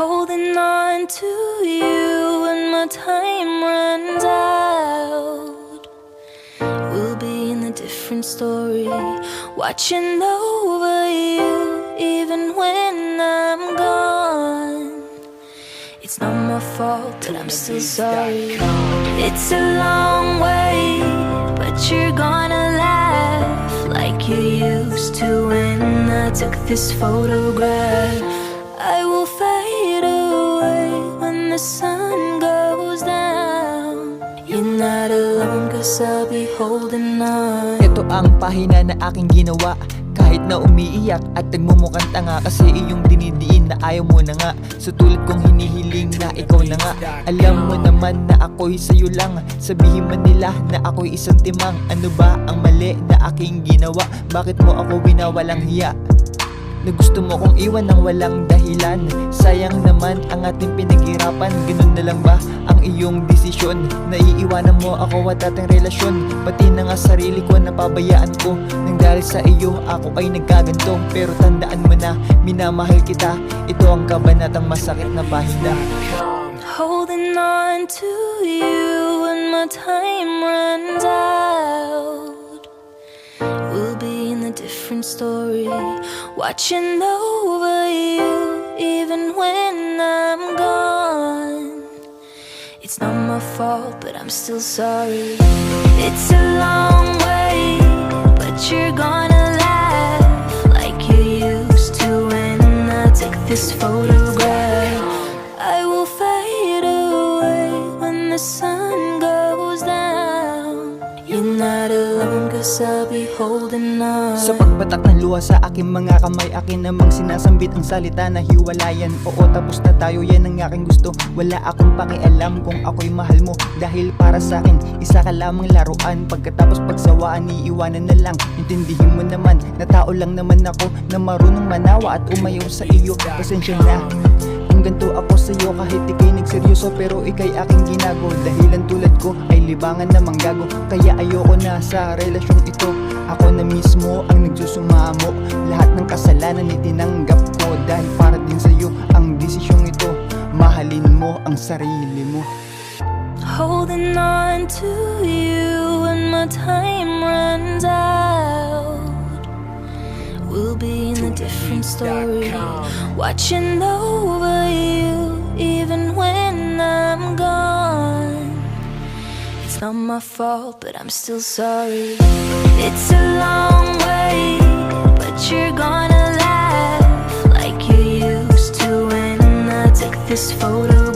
Holding on to you when my time runs out. We'll be in a different story, watching over you even when I'm gone. It's not my fault, but I'm still sorry. It's a long way, but you're gonna laugh like you used to when I took this photograph. I will fade away when the sun goes down. You're not alone, 'cause I'll be holding on. Ito ang pahina na aking ginawa, kahit na umiiyak at nagmumukhang tanga, kasi iyong dinidiin na ayaw mo na nga. Sutulit kong hinihiling na ikaw na nga. Alam mo naman na ako'y sa'yo lang. Sabihin man nila na ako'y isang timang. Ano ba ang mali na aking ginawa? Bakit mo ako winawalang hiya? Na gusto mo kong iwan ng walang dahilan. Sayang naman ang ating pinaghirapan. Ganun na lang ba ang iyong desisyon? Naiiwanan mo ako at ating relasyon. Pati na nga sarili ko napabayaan ko, nang dahil sa iyo ako ay nagkaganto. Pero tandaan mo na minamahal kita. Ito ang kabanatang masakit na pahina. Holding on to you when my time runs out. We'll be in a different story, watching over you even when I'm gone. It's not my fault, but I'm still sorry. It's a long way, but you're gonna laugh like you used to when I took this photograph. I will fade away when the sun goes down. You're not alone, 'cause I'll be holding on. Sa pagbatak ng luha sa aking mga kamay, akin namang sinasambit ang salita na hiwalayan. Oo, tapos na tayo, yan ang aking gusto. Wala akong pakialam kung ako'y mahal mo, dahil para sa akin isa ka lamang laruan. Pagkatapos pagsawaan, iiwanan na lang. Intindihin mo naman na tao lang naman ako, na marunong manawa at umayaw sa iyo. Pasensya na kung ganito ako sa'yo, kahit ika'y nagseryoso, pero ika'y aking ginago. Dahilan tulad ko ay libangan na manggago, kaya ayoko na sa relasyong ito. Ako na mismo ang nagsusumamo, lahat ng kasalanan itinanggap ko, dahil para din sa'yo ang desisyong ito. Mahalin mo ang sarili mo. Holding on to you when my time runs out. We'll be in a different story, watching over you even when I'm gone. It's not my fault, but I'm still sorry. It's a long way, but you're gonna laugh like you used to when I took this photo.